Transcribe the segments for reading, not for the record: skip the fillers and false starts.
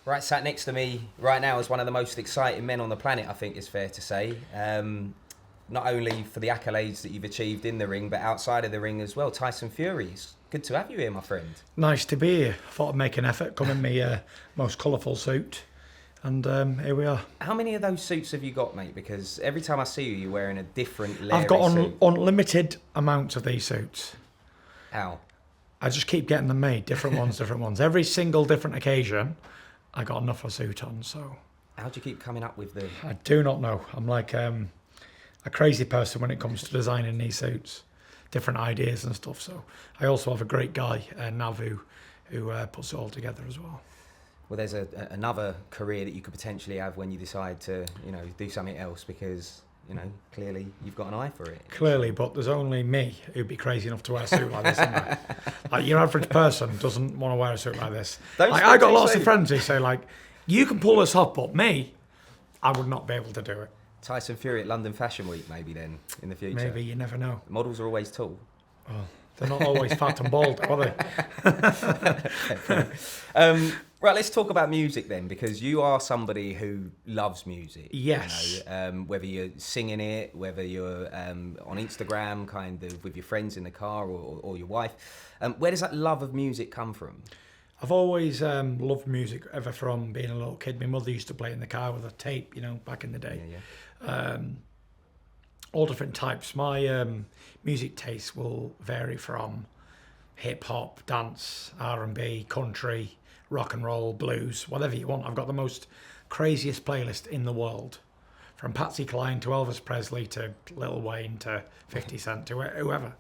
Right, sat next to me right now is one of the most exciting men on the planet, I think it's fair to say. Not only for the accolades that you've achieved in the ring, but outside of the ring as well. Tyson Fury, it's good to have you here, my friend. Nice to be here. I thought I'd make an effort, come in my most colourful suit, and here we are. How many of those suits have you got, mate? Because every time I see you, you're wearing a different leather I've got suit. unlimited amounts of these suits. How? I just keep getting them made, different ones. Every single different occasion, I got enough of a suit on, so... How do you keep coming up with the... I do not know. I'm like a crazy person when it comes to designing these suits. Different ideas and stuff, so... I also have a great guy, Nav, who puts it all together as well. Well, there's another career that you could potentially have when you decide to, do something else because, clearly you've got an eye for it. Clearly, but there's only me who'd be crazy enough to wear a suit like this, isn't there? Like, your average person doesn't want to wear a suit like this. Like, I got lots of friends who say, like, you can pull this off, but me, I would not be able to do it. Tyson Fury at London Fashion Week, maybe then, in the future. Maybe, you never know. Models are always tall. Well, they're not always fat and bald, are they? Right, let's talk about music then, because you are somebody who loves music. Yes. Whether you're singing it, whether you're on Instagram, kind of with your friends in the car or your wife. Where does that love of music come from? I've always loved music, ever from being a little kid. My mother used to play in the car with a tape, back in the day. Yeah. All different types. My music taste will vary from hip-hop, dance, R&B, country, rock and roll, blues, whatever you want. I've got the most craziest playlist in the world. From Patsy Cline to Elvis Presley to Lil Wayne to 50 Cent to whoever.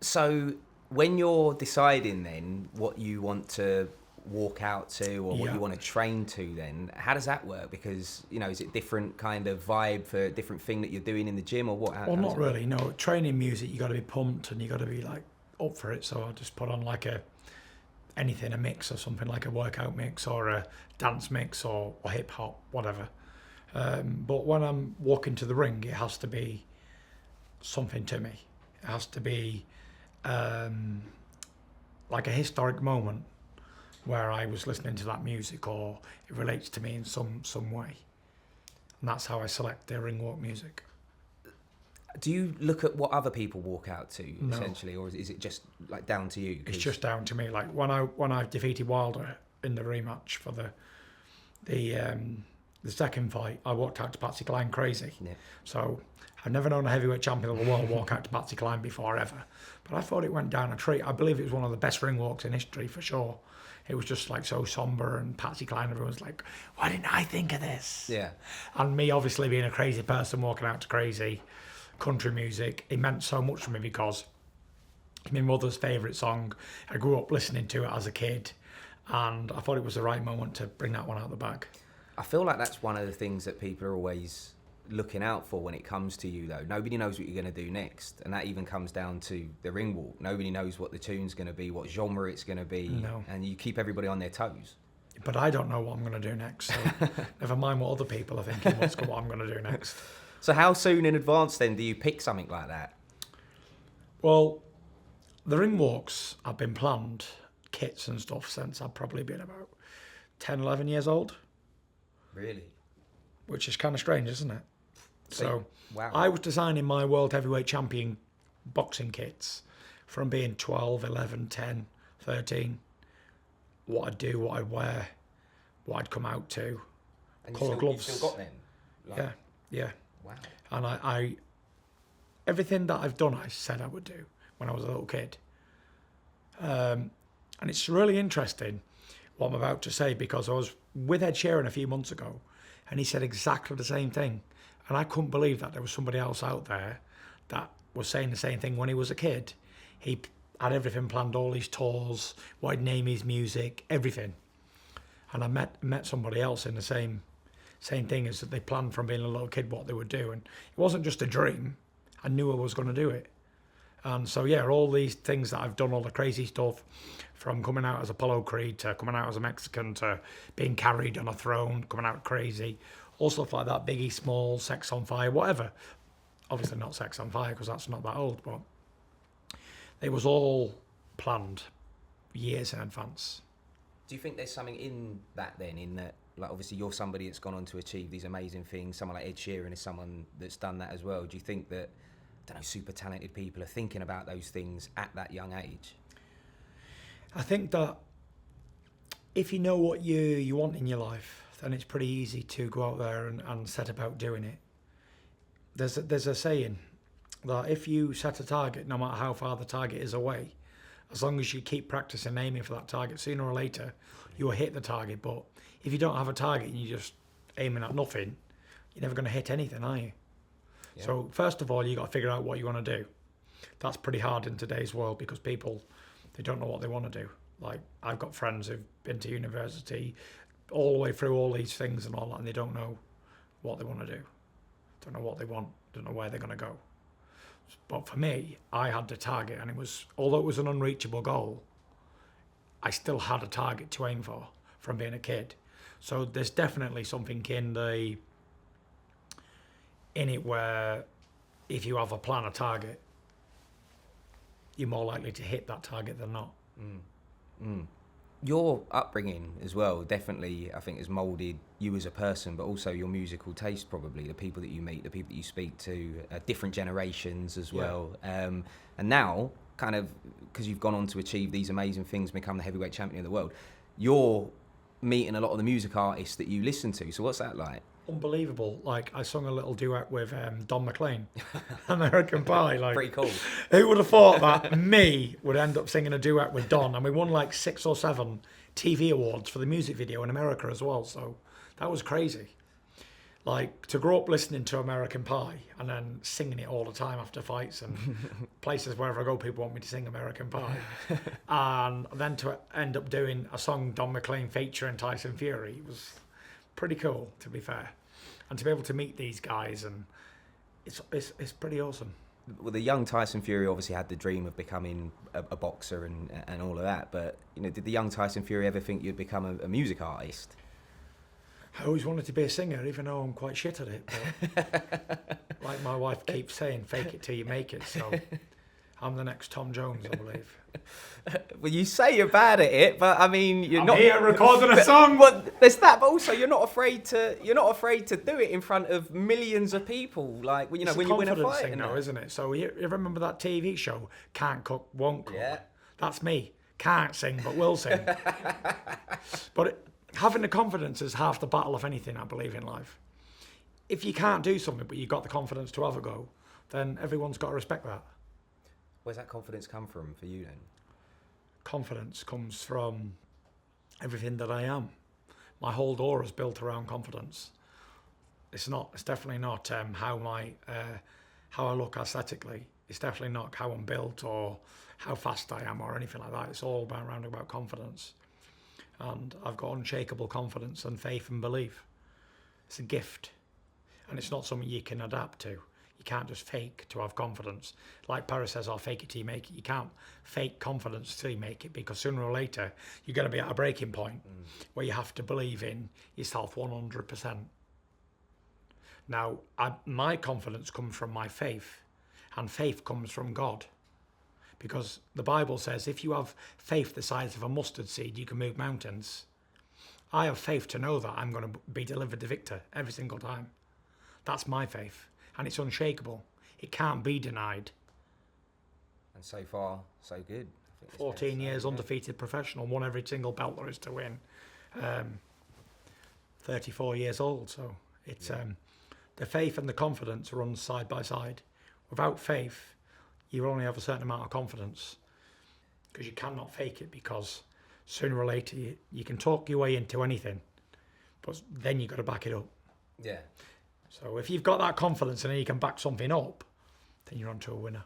So when you're deciding then what you want to walk out to or what you want to train to then, how does that work? Because, is it different kind of vibe for a different thing that you're doing in the gym or what? Well, not really, no. Training music, you got to be pumped and you got to be like up for it. So I just put on like a mix or something, like a workout mix or a dance mix or hip hop, whatever. But when I'm walking to the ring, it has to be something to me. It has to be like a historic moment where I was listening to that music or it relates to me in some way. And that's how I select their ring walk music. Do you look at what other people walk out to, No. essentially, or is it just like down to you? It's just down to me. Like when I defeated Wilder in the rematch for the second fight, I walked out to Patsy Cline crazy. Yeah. So I've never known a heavyweight champion of the world walk out to Patsy Cline before ever. But I thought it went down a treat. I believe it was one of the best ring walks in history for sure. It was just like so somber, and Patsy Cline, everyone's like, why didn't I think of this? Yeah. And me obviously being a crazy person walking out to crazy country music, it meant so much to me because it's my mother's favourite song. I grew up listening to it as a kid, and I thought it was the right moment to bring that one out of the bag. I feel like that's one of the things that people are always looking out for when it comes to you, though. Nobody knows what you're going to do next, and that even comes down to the ring walk. Nobody knows what the tune's going to be, what genre it's going to be, and you keep everybody on their toes. But I don't know what I'm going to do next, so never mind what other people are thinking, what I'm going to do next. So how soon in advance, then, do you pick something like that? Well, the ring walks have been planned, kits and stuff, since I've probably been about 10, 11 years old. Really? Which is kind of strange, isn't it? So wow. I was designing my World Heavyweight Champion boxing kits from being 12, 11, 10, 13. What I'd do, what I'd wear, what I'd come out to. And colour gloves. You still got them? Like... Yeah. Wow. And I everything that I've done, I said I would do when I was a little kid. And it's really interesting what I'm about to say, because I was with Ed Sheeran a few months ago and he said exactly the same thing. And I couldn't believe that there was somebody else out there that was saying the same thing when he was a kid. He had everything planned, all his tours, what he'd name his music, everything. And I met somebody else in the same thing, is that they planned from being a little kid what they would do. And it wasn't just a dream. I knew I was going to do it. And so, yeah, all these things that I've done, all the crazy stuff, from coming out as Apollo Creed to coming out as a Mexican to being carried on a throne, coming out crazy, all stuff like that, Biggie Smalls, Sex on Fire, whatever. Obviously not Sex on Fire because that's not that old, but it was all planned years in advance. Do you think there's something in that then, in that, like, obviously you're somebody that's gone on to achieve these amazing things, someone like Ed Sheeran is someone that's done that as well. Do you think that, I don't know, super talented people are thinking about those things at that young age? I think that if you know what you want in your life, then it's pretty easy to go out there and set about doing it. There's a saying that if you set a target, no matter how far the target is away, as long as you keep practicing aiming for that target, sooner or later you will hit the target. But if you don't have a target and you're just aiming at nothing, you're never going to hit anything, are you? Yeah. So first of all, you got to figure out what you want to do. That's pretty hard in today's world because people, they don't know what they want to do. Like, I've got friends who've been to university all the way through all these things and all that, and they don't know what they want to do. Don't know what they want, don't know where they're going to go. But for me, I had the target, and it was, although it was an unreachable goal, I still had a target to aim for from being a kid. So there's definitely something in it where if you have a plan, a target, you're more likely to hit that target than not. Your upbringing as well definitely, I think, has moulded you as a person, but also your musical taste, probably the people that you meet, the people that you speak to, different generations as well. And now, kind of, because you've gone on to achieve these amazing things, become the heavyweight champion of the world, you're meeting a lot of the music artists that you listen to. So what's that like? Unbelievable. Like, I sung a little duet with Don McLean, American Pie. Like, pretty cool. Who would have thought that me would end up singing a duet with Don? And we won like 6 or 7 TV awards for the music video in America as well. So that was crazy. Like, to grow up listening to American Pie and then singing it all the time after fights and places wherever I go, people want me to sing American Pie. And then to end up doing a song Don McLean featuring Tyson Fury was pretty cool, to be fair. And to be able to meet these guys, and it's pretty awesome. Well, the young Tyson Fury obviously had the dream of becoming a boxer and all of that, but, you know, did the young Tyson Fury ever think you'd become a music artist? I always wanted to be a singer, even though I'm quite shit at it. But like my wife keeps saying, fake it till you make it. So I'm the next Tom Jones, I believe. Well, you say you're bad at it, but I mean, you're not here recording a song. Well, there's that, but also you're not afraid to do it in front of millions of people. Like, you know, when you win a fight, thing now, isn't it? So you remember that TV show, Can't Cook, Won't Cook? Yeah. That's me. Can't sing, but will sing. But having the confidence is half the battle of anything, I believe, in life. If you can't do something, but you've got the confidence to have a go, then everyone's got to respect that. Where's that confidence come from for you then? Confidence comes from everything that I am. My whole aura is built around confidence. It's definitely not how I look aesthetically. It's definitely not how I'm built or how fast I am or anything like that. It's all about confidence. And I've got unshakable confidence and faith and belief. It's a gift. And it's not something you can adapt to. You can't just fake to have confidence. Like Paris says, I'll fake it till you make it. You can't fake confidence till you make it, because sooner or later you're going to be at a breaking point where you have to believe in yourself 100%. Now, my confidence comes from my faith, and faith comes from God. Because the Bible says if you have faith the size of a mustard seed, you can move mountains. I have faith to know that I'm going to be delivered the victor every single time. That's my faith. And it's unshakable. It can't be denied. And so far, so good. 14 years undefeated professional, won every single belt there is to win. 34 years old, so it's the faith and the confidence run side by side. Without faith, you only have a certain amount of confidence, because you cannot fake it, because sooner or later you can talk your way into anything, but then you've got to back it up. Yeah. So if you've got that confidence and then you can back something up, then you're on to a winner.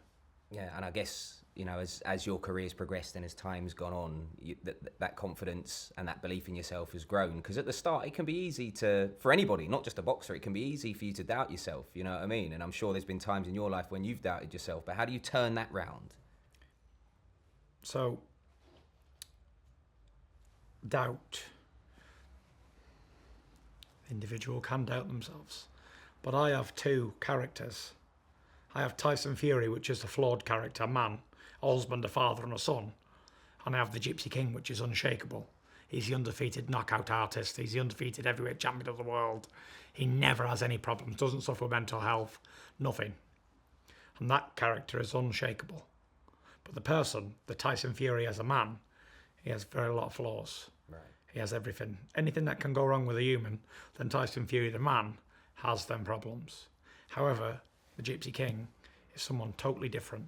Yeah, and I guess, you know, as your career's progressed and as time's gone on, that confidence and that belief in yourself has grown. Because at the start, it can be easy for anybody, not just a boxer, it can be easy for you to doubt yourself, you know what I mean? And I'm sure there's been times in your life when you've doubted yourself, but how do you turn that round? So, doubt. The individual can doubt themselves. But I have 2 characters. I have Tyson Fury, which is a flawed character, man, a husband, a father and a son. And I have the Gypsy King, which is unshakable. He's the undefeated knockout artist. He's the undefeated heavyweight champion of the world. He never has any problems, doesn't suffer mental health, nothing. And that character is unshakable. But the person, the Tyson Fury as a man, he has very lot of flaws. Right. He has everything. Anything that can go wrong with a human, then Tyson Fury, the man, has them problems. However, the Gypsy King is someone totally different.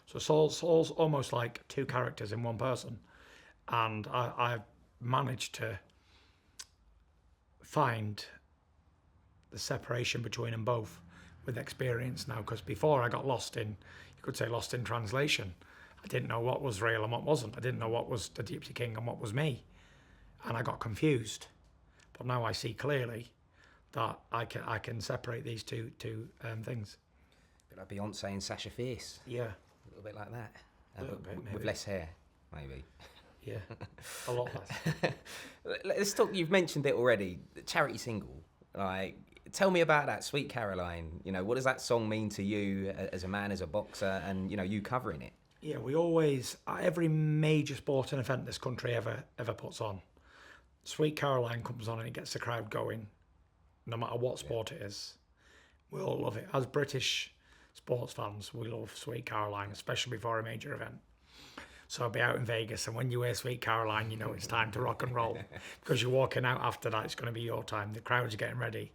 So it's all almost like two characters in one person. And I've managed to find the separation between them both with experience now, because before I got lost in, you could say lost in translation. I didn't know what was real and what wasn't. I didn't know what was the Gypsy King and what was me. And I got confused. But now I see clearly that I can separate these two things. A bit like Beyonce and Sasha Fierce. Yeah. A little bit like that. Bit, with maybe. less hair, maybe. Yeah, a lot less. Let's talk. You've mentioned it already. The charity single. Like, tell me about that, Sweet Caroline. You know, what does that song mean to you as a man, as a boxer, and you know, you covering it? Yeah, we always, every major sporting event this country ever puts on, Sweet Caroline comes on and it gets the crowd going, no matter what sport it is. We all love it. As British sports fans, we love Sweet Caroline, especially before a major event. So I'll be out in Vegas, and when you hear Sweet Caroline, you know it's time to rock and roll, because you're walking out after that. It's going to be your time. The crowd's getting ready.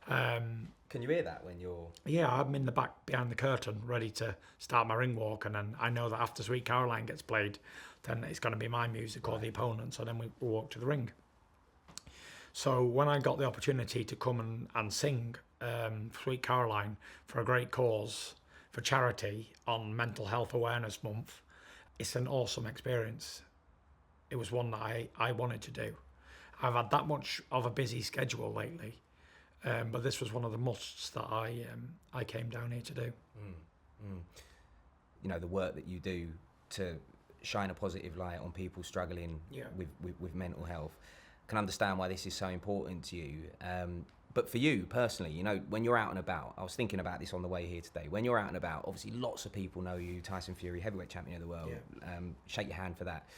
Can you hear that when you're? Yeah, I'm in the back behind the curtain, ready to start my ring walk, and then I know that after Sweet Caroline gets played, then it's going to be my music or the opponent. So then we walk to the ring. So when I got the opportunity to come and sing Sweet Caroline for a great cause, for charity on Mental Health Awareness Month, it's an awesome experience. It was one that I wanted to do. I've had that much of a busy schedule lately, but this was one of the musts that I came down here to do. You know, the work that you do to shine a positive light on people struggling with mental health. I can understand why this is so important to you. But for you personally, you know, when you're out and about, I was thinking about this on the way here today. When you're out and about, obviously lots of people know you, Tyson Fury, heavyweight champion of the world. Yeah. Shake your hand for that.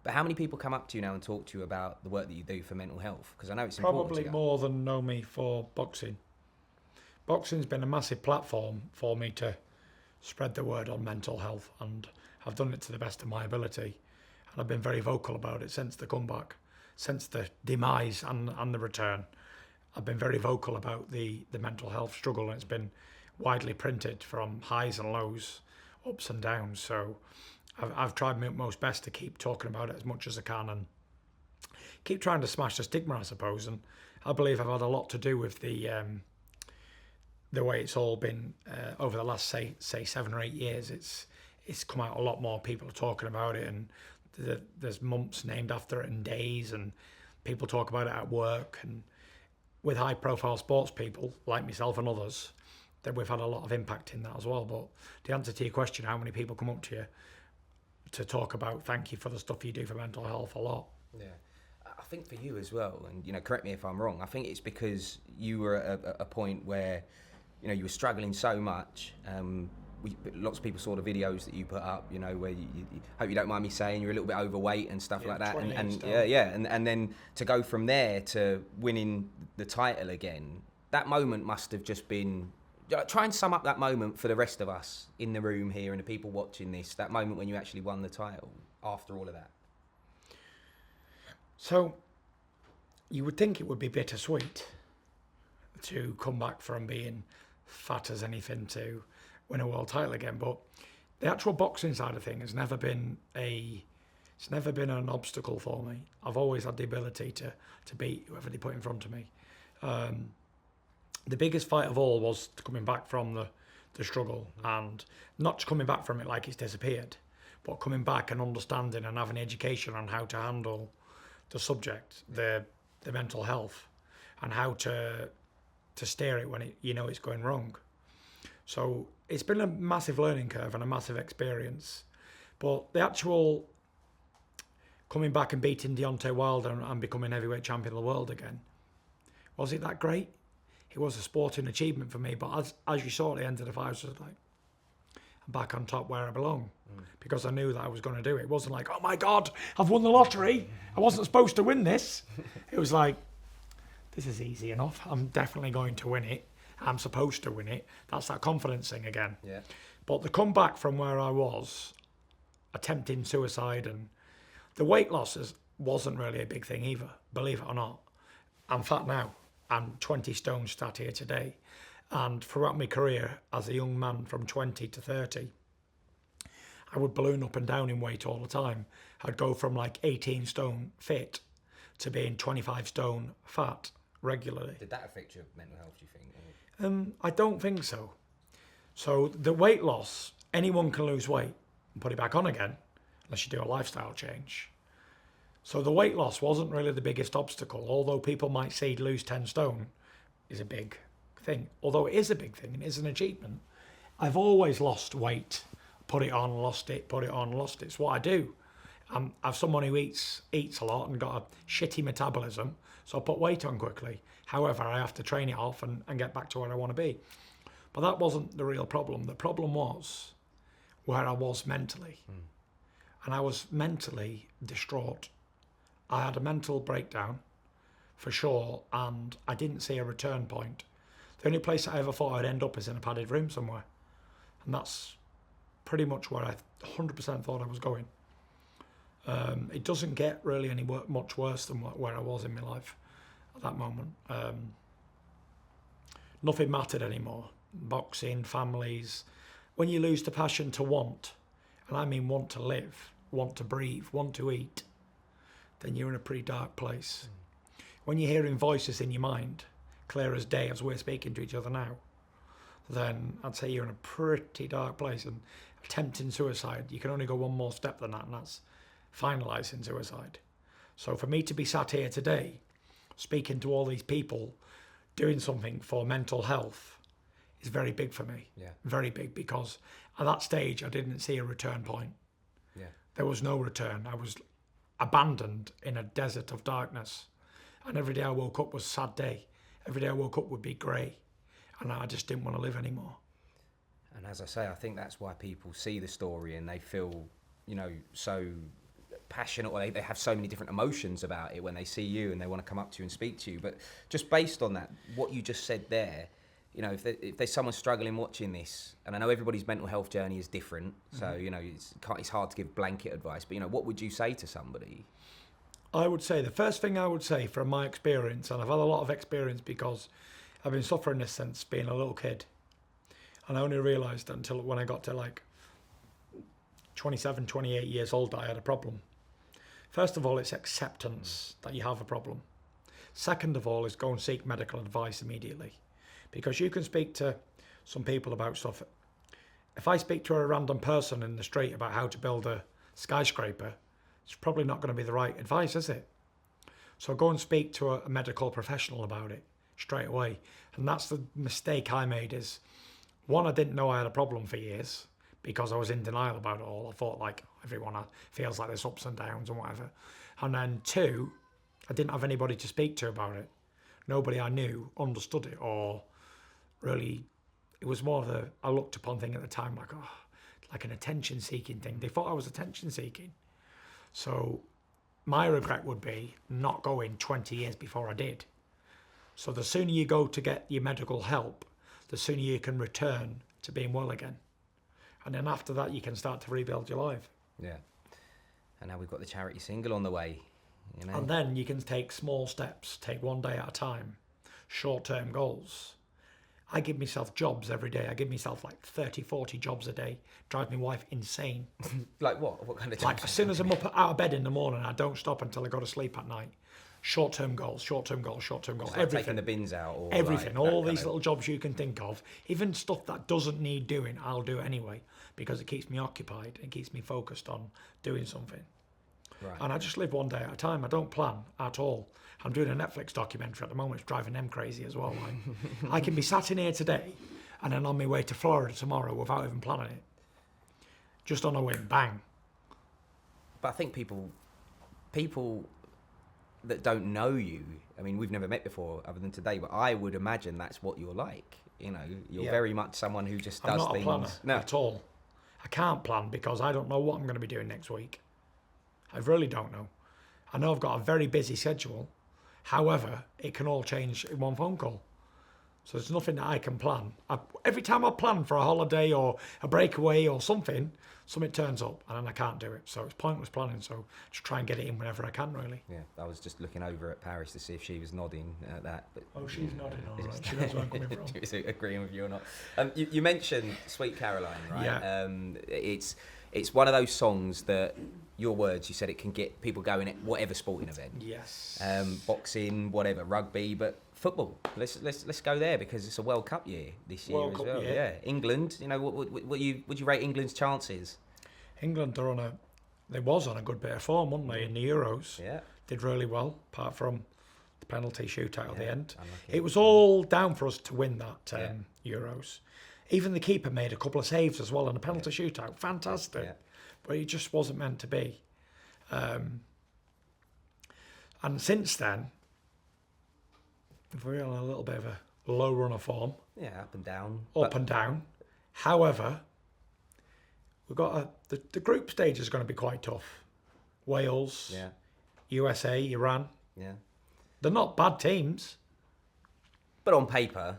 But how many people come up to you now and talk to you about the work that you do for mental health? Because I know it's important. Probably more than know me for boxing. Boxing's been a massive platform for me to spread the word on mental health, and I've done it to the best of my ability. And I've been very vocal about it since the comeback, since the demise and the return. I've been very vocal about the mental health struggle, and it's been widely printed from highs and lows, ups and downs. So I've tried my utmost best to keep talking about it as much as I can and keep trying to smash the stigma, I suppose. And I believe I've had a lot to do with the way it's all been over the last say 7 or 8 years. It's come out a lot more. People are talking about it, and there's months named after it and days, and people talk about it at work. And with high-profile sports people like myself and others, that we've had a lot of impact in that as well. But to answer to your question, how many people come up to you to talk about thank you for the stuff you do for mental health? A lot. Yeah. I think for you as well, and you know, correct me if I'm wrong, I think it's because you were at a point where, you know, you were struggling so much. Lots of people saw the videos that you put up, you know, where you hope you don't mind me saying you're a little bit overweight and stuff like that. And then to go from there to winning the title again, that moment must have just been, try and sum up that moment for the rest of us in the room here and the people watching this, that moment when you actually won the title after all of that. So you would think it would be bittersweet to come back from being fat as anything to win a world title again, but the actual boxing side of things has never been an obstacle for me. I've always had the ability to beat whoever they put in front of me. The biggest fight of all was coming back from the struggle, and not coming back from it like it's disappeared, but coming back and understanding and having education on how to handle the subject, the mental health, and how to steer it when it's going wrong. So it's been a massive learning curve and a massive experience. But the actual coming back and beating Deontay Wilder and becoming heavyweight champion of the world again, was it that great? It was a sporting achievement for me, but as you saw at the end of the fight, I was just like, back on top where I belong, because I knew that I was going to do it. It wasn't like, oh my God, I've won the lottery. I wasn't supposed to win this. It was like, this is easy enough. I'm definitely going to win it. I'm supposed to win it. That's that confidence thing again. Yeah. But the comeback from where I was, attempting suicide, and the weight losses wasn't really a big thing either, believe it or not. I'm fat now. I'm 20 stone sat here today. And throughout my career as a young man from 20 to 30, I would balloon up and down in weight all the time. I'd go from like 18 stone fit to being 25 stone fat regularly. Did that affect your mental health, do you think? I don't think so. So the weight loss, anyone can lose weight and put it back on again, unless you do a lifestyle change. So the weight loss wasn't really the biggest obstacle, although people might say lose 10 stone is a big thing. Although it is a big thing and it is an achievement. I've always lost weight, put it on, lost it, put it on, lost it. It's what I do. I'm someone who eats a lot and got a shitty metabolism, so I put weight on quickly. However, I have to train it off and get back to where I want to be. But that wasn't the real problem. The problem was where I was mentally. And I was mentally distraught. I had a mental breakdown, for sure, and I didn't see a return point. The only place I ever thought I'd end up is in a padded room somewhere. And that's pretty much where I 100% thought I was going. It doesn't get really much worse than where I was in my life at that moment. Nothing mattered anymore. Boxing, families. When you lose the passion to want, and I mean want to live, want to breathe, want to eat, then you're in a pretty dark place. When you're hearing voices in your mind, clear as day as we're speaking to each other now, then I'd say you're in a pretty dark place. And attempting suicide, you can only go one more step than that, and that's finalising suicide. So for me to be sat here today, speaking to all these people, doing something for mental health is very big for me. Yeah. Very big, because at that stage I didn't see a return point. Yeah. There was no return. I was abandoned in a desert of darkness. And every day I woke up was a sad day. Every day I woke up would be grey. And I just didn't want to live anymore. And as I say, I think that's why people see the story and they feel, so passionate, or they have so many different emotions about it when they see you and they want to come up to you and speak to you. But just based on that, what you just said there, if there's someone struggling watching this, and I know everybody's mental health journey is different, so, it's hard to give blanket advice, but, what would you say to somebody? I would say, the first thing I would say from my experience, and I've had a lot of experience because I've been suffering this since being a little kid, and I only realised until when I got to like 27, 28 years old that I had a problem. First of all, it's acceptance that you have a problem. Second of all is go and seek medical advice immediately, because you can speak to some people about stuff. If I speak to a random person in the street about how to build a skyscraper, it's probably not going to be the right advice, is it? So go and speak to a medical professional about it straight away. And that's the mistake I made is, one, I didn't know I had a problem for years because I was in denial about it all. I thought like everyone feels like there's ups and downs and whatever. And then two, I didn't have anybody to speak to about it. Nobody I knew understood it, or really, it was more of I looked upon thing at the time like an attention-seeking thing. They thought I was attention-seeking. So my regret would be not going 20 years before I did. So the sooner you go to get your medical help, the sooner you can return to being well again. And then after that, you can start to rebuild your life. Yeah. And now we've got the charity single on the way. And then you can take small steps, take one day at a time, short-term goals. I give myself jobs every day. I give myself like 30, 40 jobs a day. Drive my wife insane. Like what? What kind of jobs? Like as soon as I'm up out of bed in the morning, I don't stop until I go to sleep at night. Short-term goals, short-term goals, short-term goals. Like everything. Taking the bins out. Or everything. Like all these little jobs you can think of. Even stuff that doesn't need doing, I'll do anyway, because it keeps me occupied and keeps me focused on doing something. Right. And I just live one day at a time. I don't plan at all. I'm doing a Netflix documentary at the moment. It's driving them crazy as well. Like, I can be sat in here today and then on my way to Florida tomorrow without even planning it. Just on a whim, bang. But I think people that don't know you, I mean, we've never met before other than today, but I would imagine that's what you're like. You're very much someone who just does things. I'm not a planner at all. I can't plan because I don't know what I'm going to be doing next week. I really don't know. I know I've got a very busy schedule. However, it can all change in one phone call. So there's nothing that I can plan. Every time I plan for a holiday or a breakaway or something turns up and then I can't do it. So it's pointless planning. So just try and get it in whenever I can, really. Yeah, I was just looking over at Paris to see if she was nodding at that. But She's nodding, all right. She knows where I'm coming from. She's agreeing with you or not. You mentioned Sweet Caroline, right? Yeah. It's one of those songs that, your words, you said it can get people going at whatever sporting event. Yes. Boxing, whatever, rugby, but football. Let's go there because it's a World Cup year this year as well. Yeah. England. What would you rate England's chances? England they was on a good bit of form, weren't they, in the Euros? Yeah. Did really well, apart from the penalty shootout at the end. Unlucky. It was all down for us to win that Euros. Even the keeper made a couple of saves as well in the penalty shootout. Fantastic. Yeah. But it just wasn't meant to be. And since then, we're on a little bit of a low run of form. Yeah, up and down. Up and down. However, we've got the group stage is going to be quite tough. Wales, USA, Iran. Yeah. They're not bad teams. But on paper.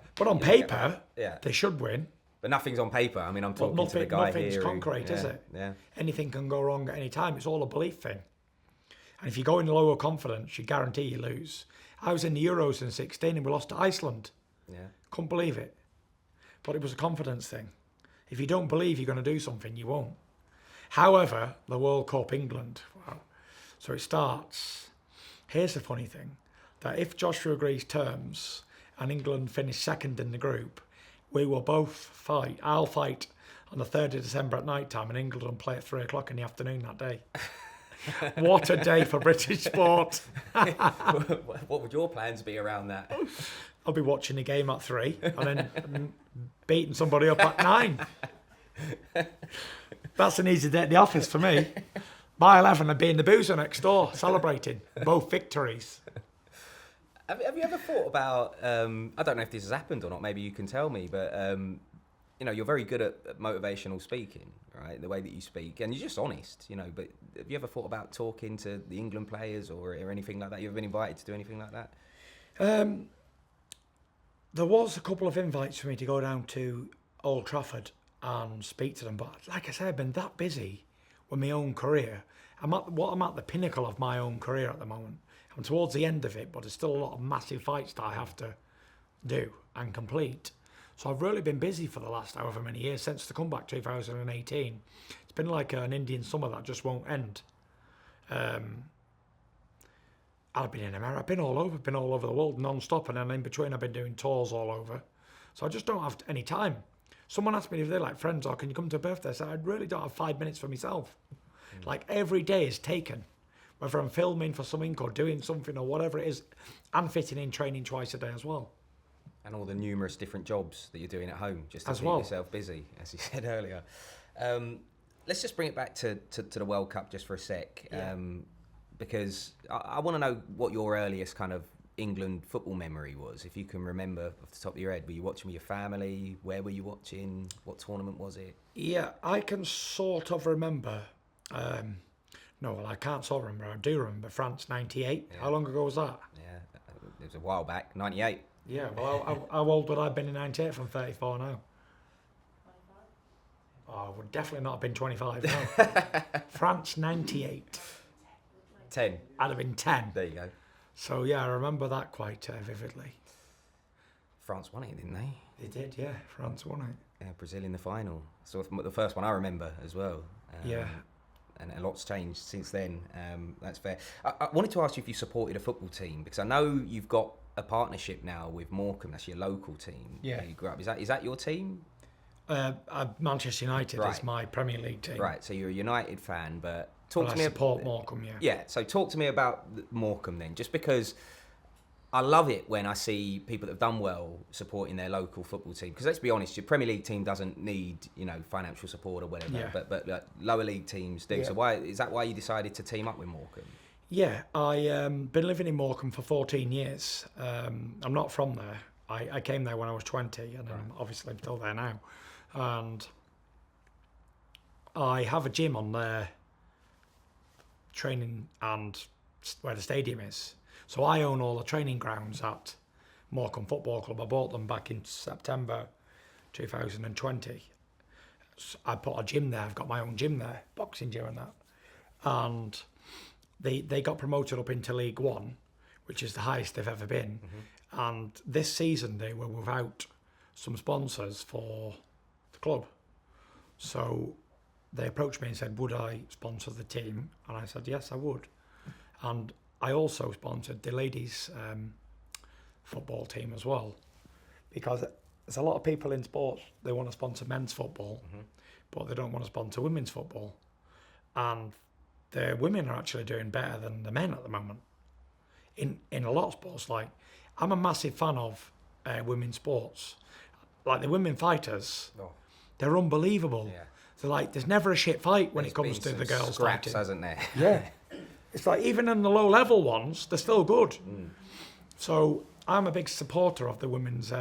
They should win. But nothing's on paper. I mean, I'm talking to the guy nothing's here. Nothing's concrete, is it? Yeah. Anything can go wrong at any time. It's all a belief thing. And if you go in lower confidence, you guarantee you lose. I was in the Euros in 16 and we lost to Iceland. Yeah. Couldn't believe it. But it was a confidence thing. If you don't believe you're going to do something, you won't. However, the World Cup, England. Wow. So it starts. Here's the funny thing. That if Joshua agrees terms and England finish second in the group, we will both fight. I'll fight on the 3rd of December at night time and England will play at 3 o'clock in the afternoon that day. What a day for British sport. What would your plans be around that? I'll be watching the game at 3 and then beating somebody up at 9. That's an easy day at the office for me. By 11, I'd be in the boozer next door celebrating both victories. Have you ever thought about, I don't know if this has happened or not, maybe you can tell me, but you're very good at motivational speaking, right? The way that you speak, and you're just honest, but have you ever thought about talking to the England players or anything like that? You ever been invited to do anything like that? There was a couple of invites for me to go down to Old Trafford and speak to them, but like I said, I've been that busy with my own career. I'm at the pinnacle of my own career at the moment. I'm towards the end of it, but there's still a lot of massive fights that I have to do and complete. So I've really been busy for the last however many years since the comeback 2018. It's been like an Indian summer that just won't end. I've been in America, I've been all over the world non-stop, and then in between I've been doing tours all over. So I just don't have any time. Someone asked me if they're like friends or can you come to a birthday? I said, I really don't have 5 minutes for myself. Like every day is taken. Whether I'm filming for something or doing something or whatever it is, and fitting in training twice a day as well. And all the numerous different jobs that you're doing at home just to keep yourself busy, as you said earlier. Let's just bring it back to the World Cup just for a sec, because I want to know what your earliest kind of England football memory was. If you can remember off the top of your head, were you watching with your family? Where were you watching? What tournament was it? Yeah, I can sort of remember. No, well, I can't sort of remember. I do remember France 98. Yeah. How long ago was that? Yeah, it was a while back. 98. Yeah, well, how old would I have been in 98 from 34 now? 25. Oh, I would definitely not have been 25 now. France 98. 10. I'd have been 10. There you go. So, yeah, I remember that quite vividly. France won it, didn't they? They did, yeah. France won it. Yeah, Brazil in the final. So the first one I remember as well. Yeah. And a lot's changed since then. That's fair. I wanted to ask you if you supported a football team, because I know you've got a partnership now with Morecambe. That's your local team. Yeah. You grew up. Is that your team? Manchester United is my Premier League team. Right. So you're a United fan, but I support Morecambe. Yeah. Yeah. So talk to me about Morecambe then, just because I love it when I see people that have done well supporting their local football team. Because let's be honest, your Premier League team doesn't need, financial support or whatever. Yeah. But lower league teams do. Yeah. So is that why you decided to team up with Morecambe? Yeah, I've been living in Morecambe for 14 years. I'm not from there. I came there when I was 20, and obviously I'm still there now. And I have a gym on there, training and where the stadium is. So I own all the training grounds at Morecambe Football Club. I bought them back in September 2020. So I put a gym there. I've got my own gym there, boxing gym and that. And they got promoted up into League One, which is the highest they've ever been. And this season they were without some sponsors for the club. So they approached me and said, would I sponsor the team? And I said, yes, I would. And I also sponsored the ladies' football team as well, because there's a lot of people in sports, they want to sponsor men's football, but they don't want to sponsor women's football. And the women are actually doing better than the men at the moment. In a lot of sports, like, I'm a massive fan of women's sports. Like the women fighters, they're unbelievable. Yeah. They're like, there's never a shit fight when it comes to the girls scraps, fighting. hasn't there? Yeah. It's like, even in the low-level ones, they're still good. So I'm a big supporter of the women's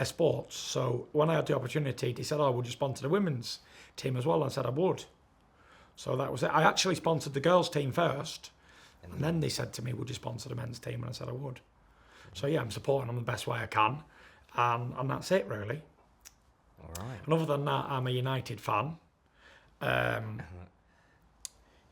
sports. So when I had the opportunity, they said, would you sponsor the women's team as well? And I said I would. So that was it. I actually sponsored the girls' team first, and then they said to me, would you sponsor the men's team? And I said I would. So yeah, I'm supporting them the best way I can. And that's it, really. All right. And other than that, I'm a United fan.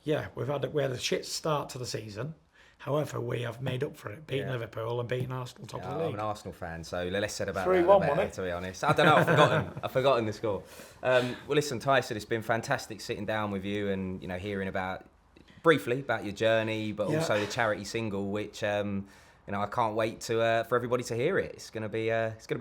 Yeah, we had a shit start to the season. However, we have made up for it, beating Liverpool and beating Arsenal top of the league. I'm an Arsenal fan, so less said about 3-1, that, the better, to be honest. I don't know, I've forgotten the score. Well, listen, Tyson, it's been fantastic sitting down with you and, hearing briefly about your journey, but also the charity single, which, I can't wait for everybody to hear it. It's gonna be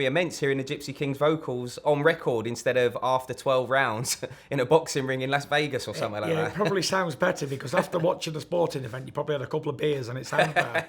immense hearing the Gypsy King's vocals on record instead of after 12 rounds in a boxing ring in Las Vegas or something like that. Yeah, it probably sounds better because after watching the sporting event, you probably had a couple of beers and it sounds better.